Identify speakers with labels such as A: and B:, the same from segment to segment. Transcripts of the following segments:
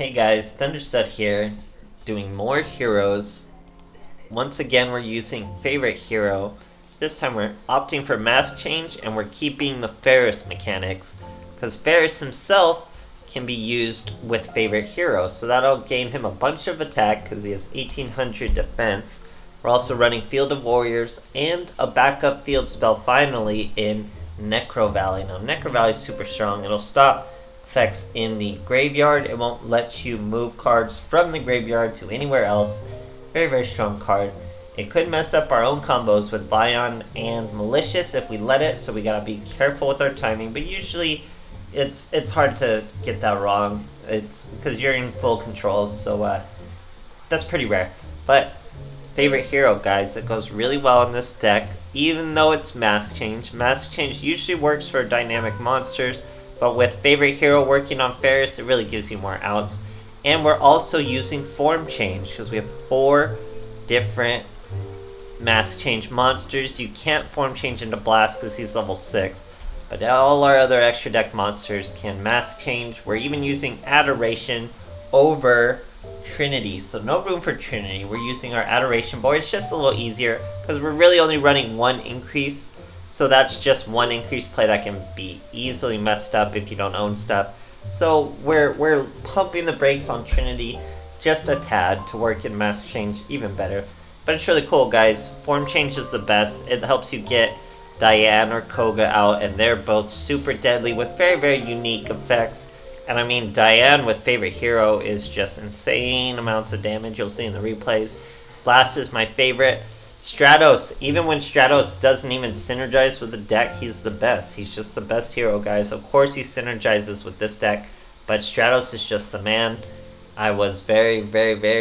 A: Hey guys, Thunderstud here, doing more heroes. Once again, we're using favorite hero. This time we're opting for mask change and we're keeping the Faris mechanics, because Faris himself can be used with favorite hero, so that'll gain him a bunch of attack because he has 1800 defense. We're also running Field of Warriors and a backup field spell finally in Necro Valley. Now Necro Valley is super strong. It'll stop effects in the graveyard. It won't let you move cards from the graveyard to anywhere else. Very strong card. It could mess up our own combos with Bion and Malicious if we let it, so we gotta be careful with our timing, but usually it's hard to get that wrong. It's because you're in full control, so that's pretty rare. But favorite hero, guys, it goes really well in this deck, even though it's mask change. Mask change usually works for dynamic monsters, but with favorite hero working on Faris, it really gives you more outs. And we're also using form change because we have 4 different mask change monsters. You can't form change into Blast because he's level 6, but all our other extra deck monsters can mask change. We're even using Adoration over Trinity, so no room for Trinity. We're using our Adoration board. It's just a little easier because we're really only running 1 increase. So that's just 1 increase play that can be easily messed up if you don't own stuff. So we're pumping the brakes on Trinity just a tad to work in mask change even better. But it's really cool, guys. Form change is the best. It helps you get Diane or Koga out, and they're both super deadly with very unique effects. And I mean, Diane with favorite hero is just insane amounts of damage. You'll see in the replays. Blast is my favorite. Stratos, even when Stratos doesn't even synergize with the deck, he's the best. He's just the best hero, guys. Of course he synergizes with this deck, but Stratos is just the man. I was very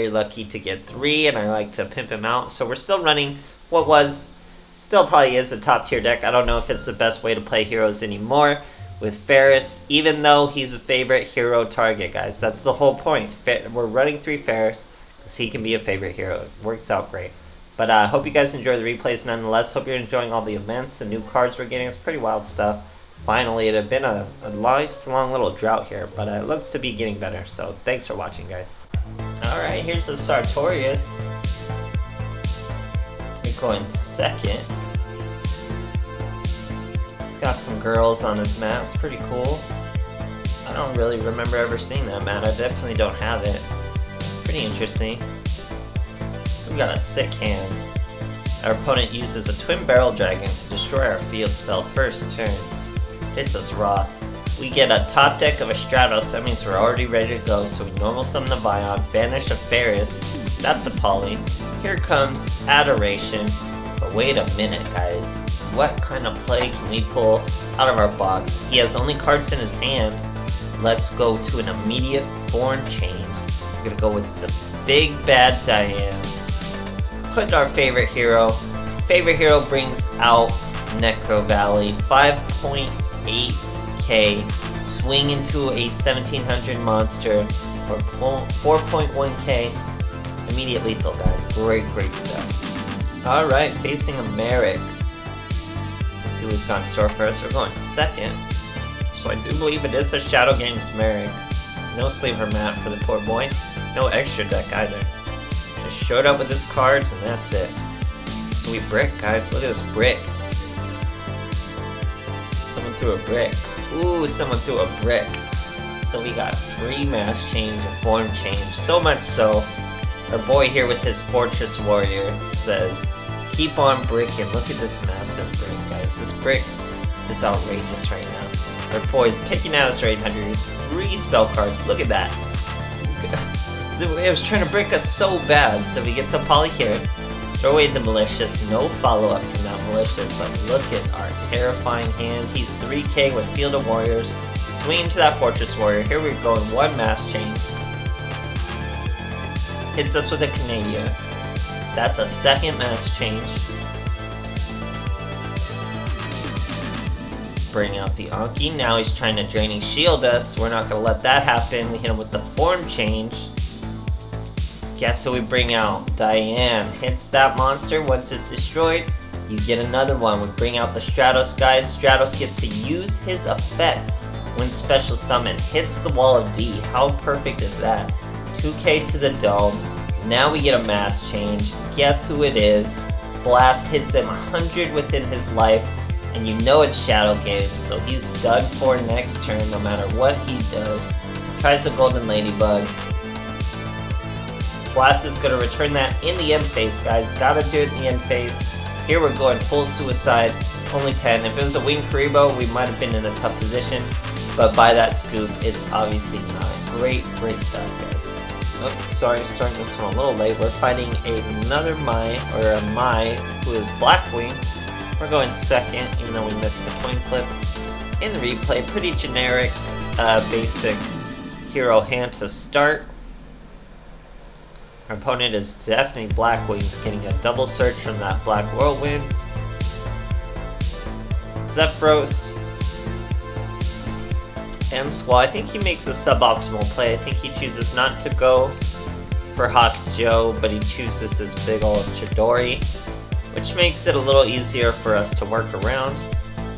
A: lucky to get 3, and I like to pimp him out. So we're still running what was, still probably is a top tier deck. I don't know if it's the best way to play heroes anymore with Faris, even though he's a favorite hero target, guys. That's the whole point. We're running 3 Faris because he can be a favorite hero. It works out great. But I hope you guys enjoy the replays nonetheless. Hope you're enjoying all the events and new cards we're getting. It's pretty wild stuff. Finally, it had been a nice long little drought here, but it looks to be getting better. So thanks for watching, guys. Alright, here's the Sartorius. You're going second. He's got some girls on his map. It's pretty cool. I don't really remember ever seeing that map. I definitely don't have it. Pretty interesting. We got a sick hand. Our opponent uses a Twin Barrel Dragon to destroy our field spell first turn. Hits us raw. We get a top deck of a Stratos, that means we're already ready to go, so we normal summon the Bion, banish a Faris. That's a poly. Here comes Adoration. But wait a minute, guys. What kind of play can we pull out of our box? He has only cards in his hand. Let's go to an immediate form change. We're gonna go with the big bad Diane. Put our favorite hero. Favorite hero brings out Necro Valley. 5.8k. Swing into a 1700 monster for 4.1k. Immediate lethal, guys. Great stuff. Alright, facing a Merrick. Let's see what he's got in store for us. We're going second. So I do believe it is a Shadow Games Merrick. No sleeper map for the poor boy. No extra deck either. Just showed up with his cards and that's it. So we brick, guys. Look at this brick. Someone threw a brick. Ooh, someone threw a brick. So we got 3 mask change and form change. So much so, our boy here with his Fortress Warrior says, keep on bricking. Look at this massive brick, guys. This brick is outrageous right now. Our boy's picking out his 800s. 3 spell cards. Look at that. It was trying to brick us so bad. So we get to poly here. Throw away the Malicious. No follow-up from that Malicious. But look at our terrifying hand. He's 3k with Field of Warriors. Swing to that Fortress Warrior. Here we're going 1 mass change. Hits us with a Canadian. That's a 2nd mass change. Bring out the Anki. Now he's trying to Draining Shield us. We're not going to let that happen. We hit him with the form change. Guess who we bring out? Diane. Hits that monster. Once it's destroyed, you get another one. We bring out the Stratos, guys. Stratos gets to use his effect when special summon hits the wall of D. How perfect is that? 2k to the dome. Now we get a mass change. Guess who it is? Blast hits him 100 within his life, and you know it's Shadow Game, so he's dug for next turn no matter what he does. Tries the Golden Ladybug. Blast is going to return that in the end phase, guys. Gotta do it in the end phase. Here we're going full suicide. Only 10. If it was a Wing Karibo, we might have been in a tough position. But by that scoop, it's obviously not. Great stuff, guys. Oh, sorry, starting this one a little late. We're fighting another Mai, or a Mai, who is Blackwing. We're going second, even though we missed the coin flip. In the replay, pretty generic, basic hero hand to start. Our opponent is definitely Blackwing, getting a double search from that Black Whirlwind. Zephyros and Squall. I think he makes a suboptimal play. I think he chooses not to go for Hawk Joe, but he chooses his big ol' Chidori, which makes it a little easier for us to work around.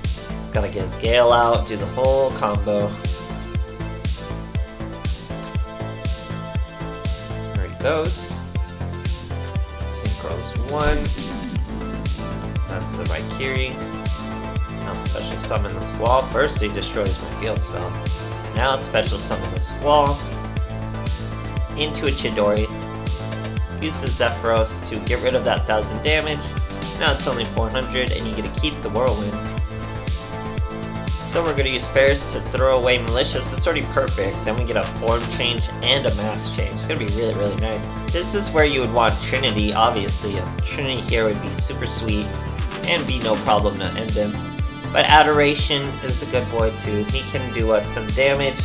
A: He's gotta get his Gale out, do the whole combo. There he goes. Synchros 1. That's the Valkyrie. Now special summon the Squall. First he destroys my field spell. Now special summon the Squall into a Chidori. Uses Zephyros to get rid of that 1000 damage. Now it's only 400 and you get to keep the Whirlwind. So we're going to use Faris to throw away Malicious. It's already perfect. Then we get a form change and a mass change. It's going to be really nice. This is where you would want Trinity, obviously. A Trinity here would be super sweet and be no problem to end him. But Adoration is a good boy too. He can do us some damage.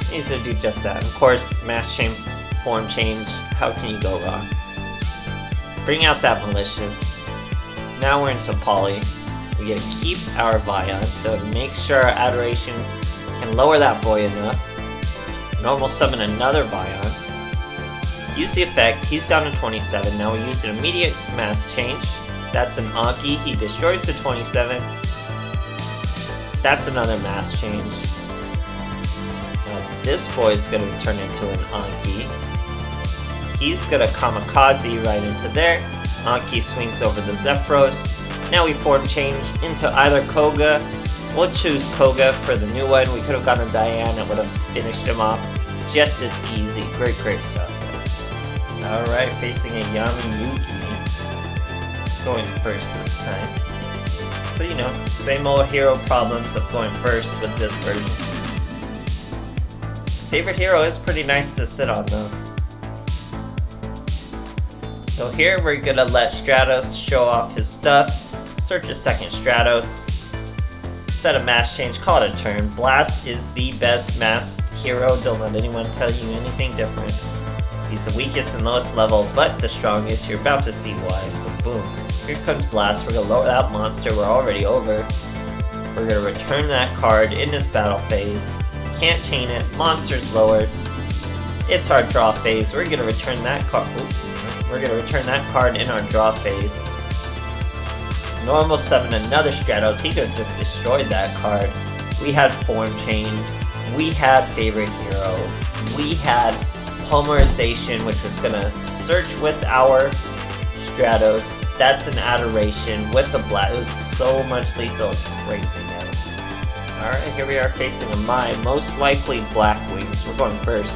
A: He's going to do just that. Of course, mass change, form change. How can you go wrong? Bring out that Malicious. Now we're into Poly. We get to keep our Vion to make sure our Adoration can lower that boy enough. Normal summon another Vion. Use the effect. He's down to 27. Now we use an immediate mass change. That's an Anki. He destroys the 27. That's another mass change. Now this boy is going to turn into an Anki. He's going to Kamikaze right into there. Anki swings over the Zephyros. Now we form change into either Koga. We'll choose Koga for the new one. We could have gotten Diane and would have finished him off just as easy. Great stuff, guys. Alright, facing a Yami Yuki. Going first this time. So, you know, same old hero problems of going first with this version. Favorite hero is pretty nice to sit on though. So here we're gonna let Stratos show off his stuff. Search a second Stratos. Set a mass change, call it a turn. Blast is the best mass hero, don't let anyone tell you anything different. He's the weakest and lowest level, but the strongest. You're about to see why, so boom. Here comes Blast. We're gonna lower that monster. We're already over. We're gonna return that card in this battle phase. Can't chain it. Monster's lowered. It's our draw phase. We're gonna return that card. We're gonna return that card in our draw phase. Normal summon another Stratos. He could have just destroyed that card. We had form change. We had favorite hero. We had Polymerization, which was gonna search with our Stratos. That's an Adoration with a Blast. It was so much lethal. It's crazy, guys. Alright, here we are facing a Mai. Most likely Blackwings. We're going first.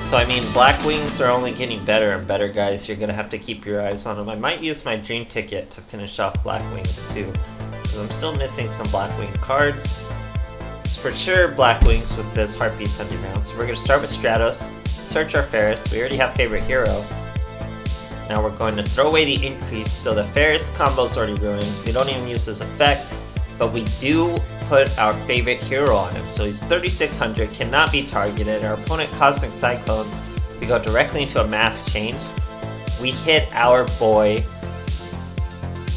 A: So I mean, Blackwings are only getting better and better, guys. You're gonna have to keep your eyes on them. I might use my dream ticket to finish off Blackwings too, because I'm still missing some Blackwing cards. It's for sure Blackwings with this Heart Piece Underground. So we're gonna start with Stratos. Search our Faris. We already have favorite hero. Now we're going to throw away the increase, so the Faris combo's already ruined. We don't even use his effect, but we do put our favorite hero on him. So he's 3600, cannot be targeted. Our opponent Cosmic Cyclones. We go directly into a mass change. We hit our boy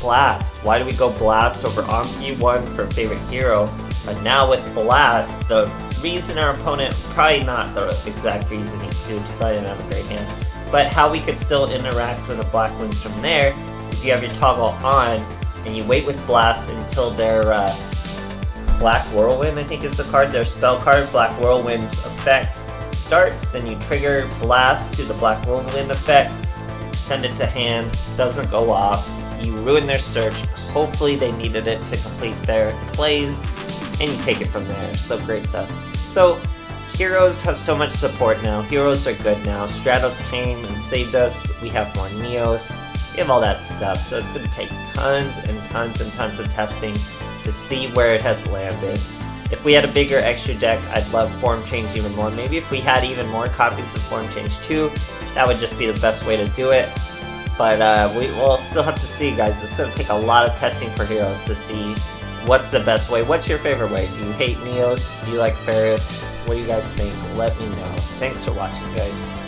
A: Blast. Why do we go Blast over Anki 1 for favorite hero? But now with Blast, the reason our opponent, probably not the exact reason he's due, he probably didn't have a great hand, but how we could still interact with the Blackwings from there is you have your toggle on, and you wait with Blast until their Black Whirlwind, I think is the card, their spell card. Black Whirlwind's effect starts, then you trigger Blast to the Black Whirlwind effect, send it to hand, doesn't go off, you ruin their search, hopefully they needed it to complete their plays, and you take it from there. So great stuff. So heroes have so much support now, heroes are good now, Stratos came and saved us, we have more Neos, we have all that stuff, so it's going to take tons and tons and tons of testing to see where it has landed. If we had a bigger extra deck, I'd love Form Change even more. Maybe if we had even more copies of Form Change 2, that would just be the best way to do it. But we'll still have to see, guys. It's going to take a lot of testing for heroes to see what's the best way. What's your favorite way? Do you hate Neos? Do you like Faris? What do you guys think? Let me know. Thanks for watching, guys.